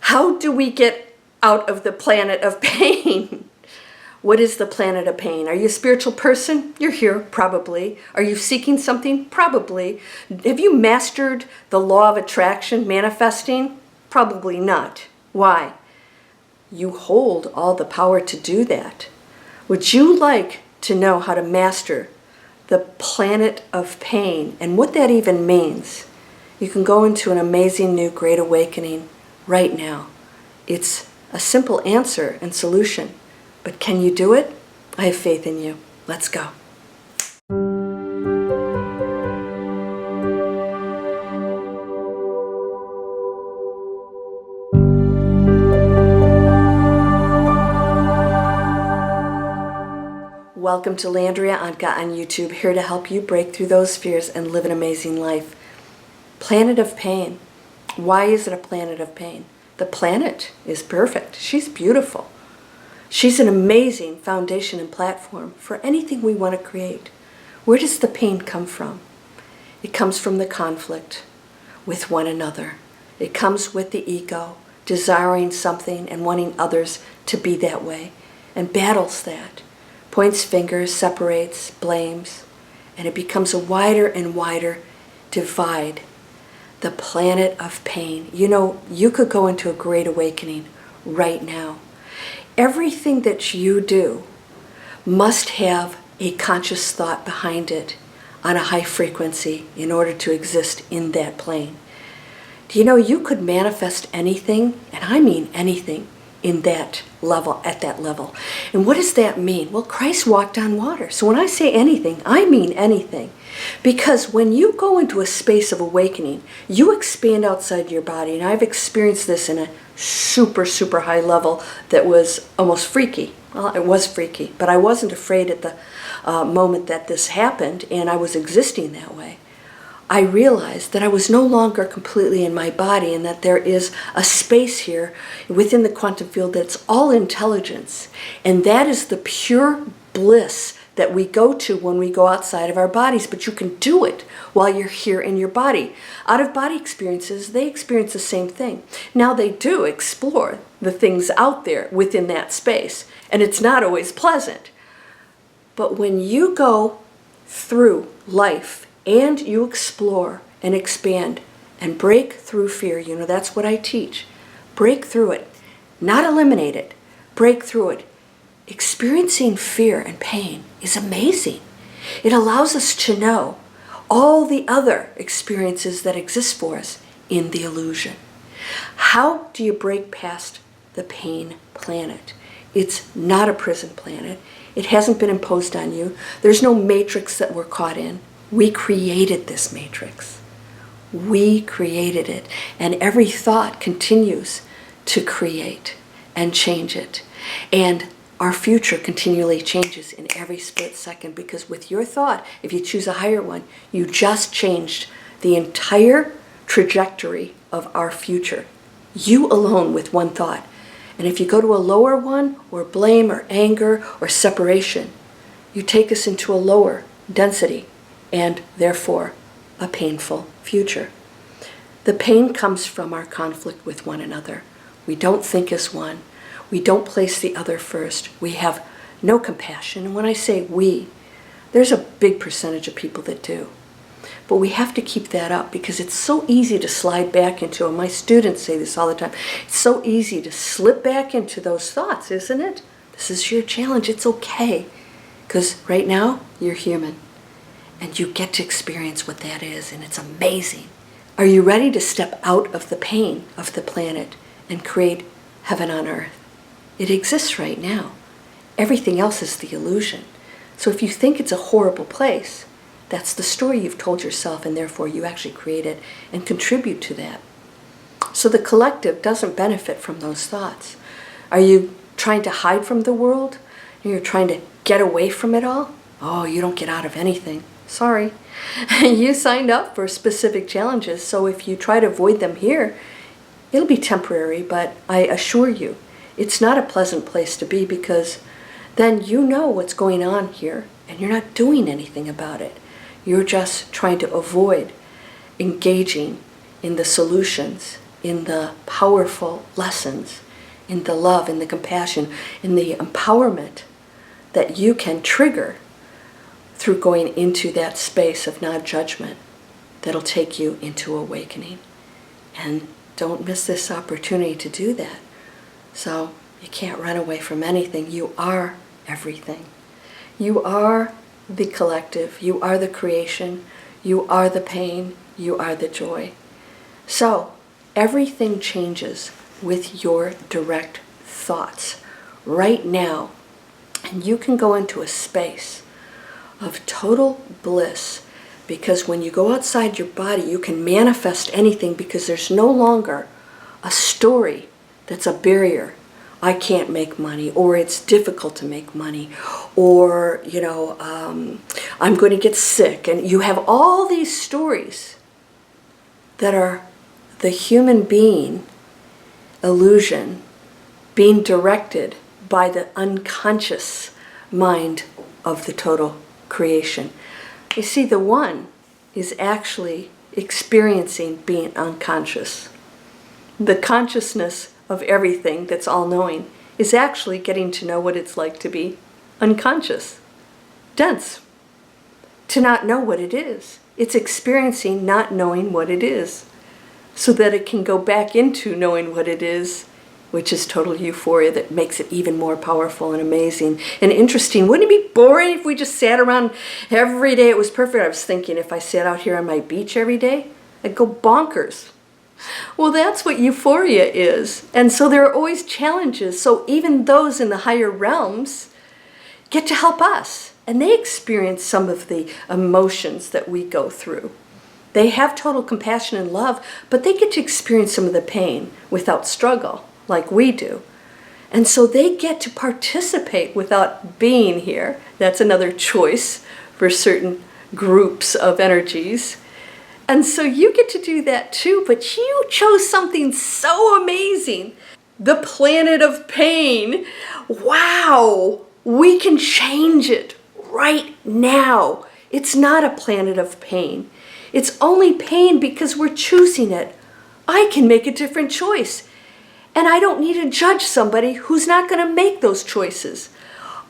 How do we get out of the planet of pain? What is the planet of pain? Are you a spiritual person? You're here, probably. Are you seeking something? Probably. Have you mastered the law of attraction, manifesting? Probably not. Why? You hold all the power to do that. Would you like to know how to master the planet of pain and what that even means? You can go into an amazing new great awakening right now. It's a simple answer and solution. But can you do it? I have faith in you. Let's go. Welcome to Landria Onkka on YouTube, here to help you break through those fears and live an amazing life. Planet of pain. Why is it a planet of pain? The planet is perfect. She's beautiful. She's an amazing foundation and platform for anything we want to create. Where does the pain come from? It comes from the conflict with one another. It comes with the ego, desiring something and wanting others to be that way, and battles that. Points fingers, separates, blames, and it becomes a wider and wider divide. The planet of pain. You know, you could go into a great awakening right now. Everything that you do must have a conscious thought behind it on a high frequency in order to exist in that plane. Do you know you could manifest anything, and I mean anything, in that level, at that level. And what does that mean? Well, Christ walked on water. So when I say anything, I mean anything. Because when you go into a space of awakening, you expand outside your body. And I've experienced this in a super, super high level that was almost freaky. Well, it was freaky, but I wasn't afraid at the moment that this happened, and I was existing that way. I realized that I was no longer completely in my body, and that there is a space here within the quantum field that's all intelligence. And that is the pure bliss that we go to when we go outside of our bodies. But you can do it while you're here in your body. Out-of-body experiences, they experience the same thing. Now they do explore the things out there within that space, and it's not always pleasant. But when you go through life and you explore and expand and break through fear, you know, that's what I teach. Break through it, not eliminate it, break through it. Experiencing fear and pain is amazing. It allows us to know all the other experiences that exist for us in the illusion. How do you break past the pain planet? It's not a prison planet. It hasn't been imposed on you. There's no matrix that we're caught in. We created this matrix. We created it. And every thought continues to create and change it. And our future continually changes in every split second, because with your thought, if you choose a higher one, you just changed the entire trajectory of our future. You alone with one thought. And if you go to a lower one, or blame or anger or separation, you take us into a lower density, and therefore a painful future. The pain comes from our conflict with one another. We don't think as one. We don't place the other first. We have no compassion. And when I say we, there's a big percentage of people that do. But we have to keep that up, because it's so easy to slide back into, and my students say this all the time, it's so easy to slip back into those thoughts, isn't it? This is your challenge. It's okay. Because right now, you're human. And you get to experience what that is, and it's amazing. Are you ready to step out of the pain of the planet and create heaven on earth? It exists right now. Everything else is the illusion. So if you think it's a horrible place, that's the story you've told yourself, and therefore you actually create it and contribute to that. So the collective doesn't benefit from those thoughts. Are you trying to hide from the world? You're trying to get away from it all? Oh, you don't get out of anything. Sorry. You signed up for specific challenges, so if you try to avoid them here, it'll be temporary, but I assure you, it's not a pleasant place to be, because then you know what's going on here, and you're not doing anything about it. You're just trying to avoid engaging in the solutions in the powerful lessons, in the love, in the compassion, in the empowerment that you can trigger through going into that space of non-judgment that'll take you into awakening. And don't miss this opportunity to do that. So you can't run away from anything. You are everything. You are the collective. You are the creation. You are the pain. You are the joy. So everything changes with your direct thoughts right now. And you can go into a space of total bliss, because when you go outside your body, you can manifest anything, because there's no longer a story that's a barrier. I can't make money, or it's difficult to make money, or, I'm going to get sick. And you have all these stories that are the human being illusion being directed by the unconscious mind of the total creation. You see, the one is actually experiencing being unconscious. The consciousness of everything that's all-knowing is actually getting to know what it's like to be unconscious, dense, to not know what it is. It's experiencing not knowing what it is, so that it can go back into knowing what it is, which is total euphoria that makes it even more powerful and amazing and interesting. Wouldn't it be boring if we just sat around every day? It was perfect. I was thinking, if I sat out here on my beach every day, I'd go bonkers. Well, that's what euphoria is. And so there are always challenges. So even those in the higher realms get to help us. And they experience some of the emotions that we go through. They have total compassion and love, but they get to experience some of the pain without struggle, like we do. And so they get to participate without being here. That's another choice for certain groups of energies. And so you get to do that too, but you chose something so amazing. The planet of pain. Wow, we can change it right now. It's not a planet of pain. It's only pain because we're choosing it. I can make a different choice. And I don't need to judge somebody who's not going to make those choices.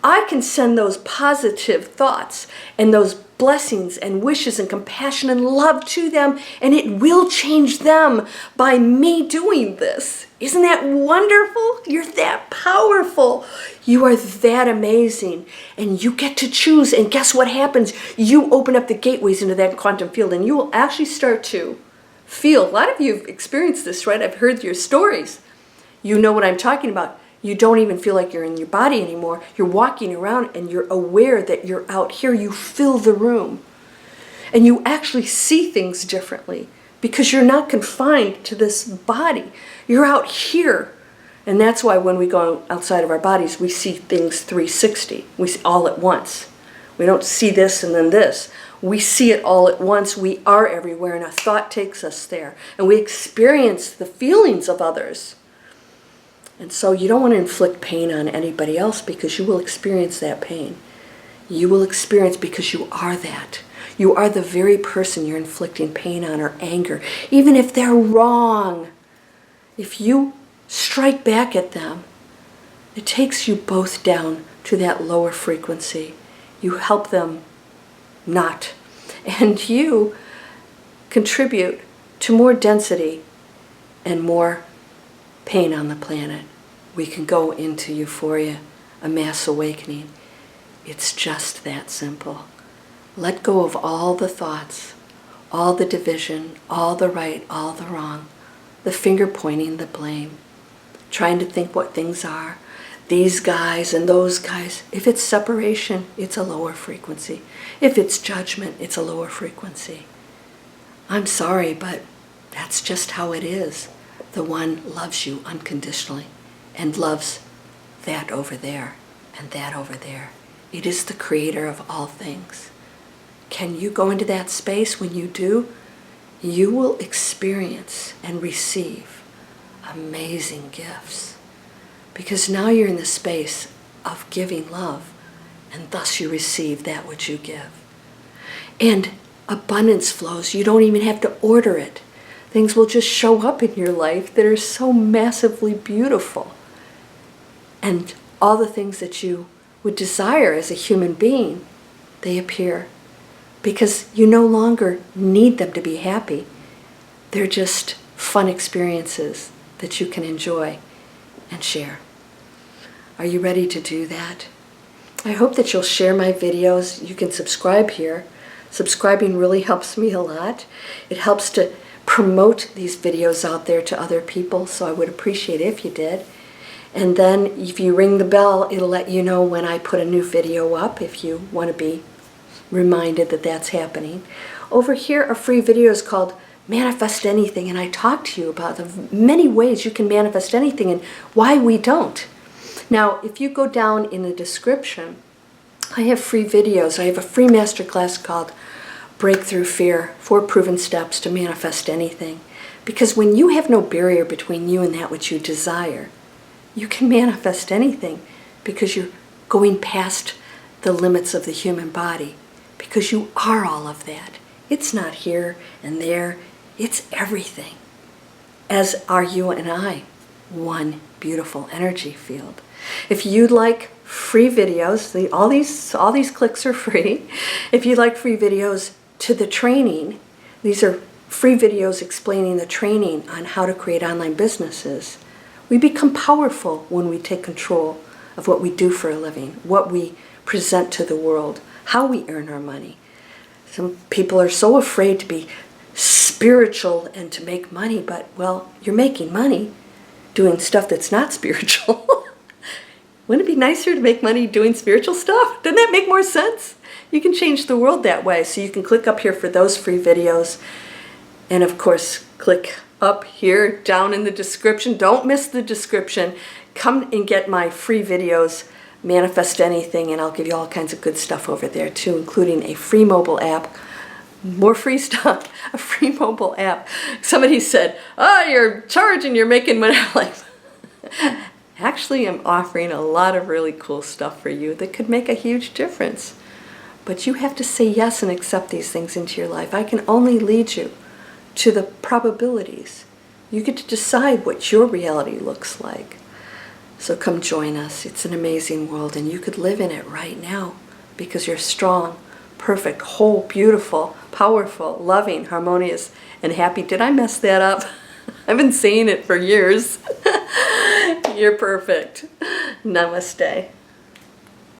I can send those positive thoughts and those blessings and wishes and compassion and love to them, and it will change them by me doing this. Isn't that wonderful? You're that powerful. You are that amazing. And you get to choose. And guess what happens? You open up the gateways into that quantum field, and you will actually start to feel. A lot of you have experienced this, right? I've heard your stories. You know what I'm talking about. You don't even feel like you're in your body anymore. You're walking around and you're aware that you're out here. You fill the room. And you actually see things differently because you're not confined to this body. You're out here. And that's why when we go outside of our bodies, we see things 360. We see all at once. We don't see this and then this. We see it all at once. We are everywhere, and a thought takes us there. And we experience the feelings of others. And so you don't want to inflict pain on anybody else, because you will experience that pain. You will experience, because you are that. You are the very person you're inflicting pain on or anger. Even if they're wrong, if you strike back at them, it takes you both down to that lower frequency. You help them not. And you contribute to more density and more pain on the planet. We can go into euphoria, a mass awakening. It's just that simple. Let go of all the thoughts, all the division, all the right, all the wrong, the finger pointing, the blame, trying to think what things are, these guys and those guys. If it's separation, it's a lower frequency. If it's judgment, it's a lower frequency. I'm sorry, but that's just how it is. The one loves you unconditionally and loves that over there and that over there. It is the creator of all things. Can you go into that space? When you do, you will experience and receive amazing gifts. Because now you're in the space of giving love, and thus you receive that which you give. And abundance flows. You don't even have to order it. Things will just show up in your life that are so massively beautiful. And all the things that you would desire as a human being, they appear. Because you no longer need them to be happy. They're just fun experiences that you can enjoy and share. Are you ready to do that? I hope that you'll share my videos. You can subscribe here. Subscribing really helps me a lot. It helps to promote these videos out there to other people, so I would appreciate it if you did. And then if you ring the bell, it'll let you know when I put a new video up, if you want to be reminded that that's happening. Over here are free videos called Manifest Anything, and I talk to you about the many ways you can manifest anything and why we don't. Now, if you go down in the description, I have free videos. I have a free masterclass called Breakthrough Fear, 4 Proven Steps to Manifest Anything. Because when you have no barrier between you and that which you desire, you can manifest anything because you're going past the limits of the human body. Because you are all of that. It's not here and there. It's everything. As are you and I, one beautiful energy field. If you'd like free videos, all these clicks are free. If you'd like free videos to the training, these are free videos explaining the training on how to create online businesses. We become powerful when we take control of what we do for a living, what we present to the world, how we earn our money. Some people are so afraid to be spiritual and to make money, but, well, you're making money doing stuff that's not spiritual. Wouldn't it be nicer to make money doing spiritual stuff? Doesn't that make more sense? You can change the world that way. So you can click up here for those free videos. And of course, click up here down in the description. Don't miss the description. Come and get my free videos, Manifest Anything, and I'll give you all kinds of good stuff over there too, including a free mobile app. More free stuff, a free mobile app. Somebody said, oh, you're charging, you're making money. Like, actually, I'm offering a lot of really cool stuff for you that could make a huge difference. But you have to say yes and accept these things into your life. I can only lead you to the probabilities. You get to decide what your reality looks like. So come join us. It's an amazing world, and you could live in it right now because you're strong, perfect, whole, beautiful, powerful, loving, harmonious, and happy. Did I mess that up? I've been saying it for years. You're perfect. Namaste.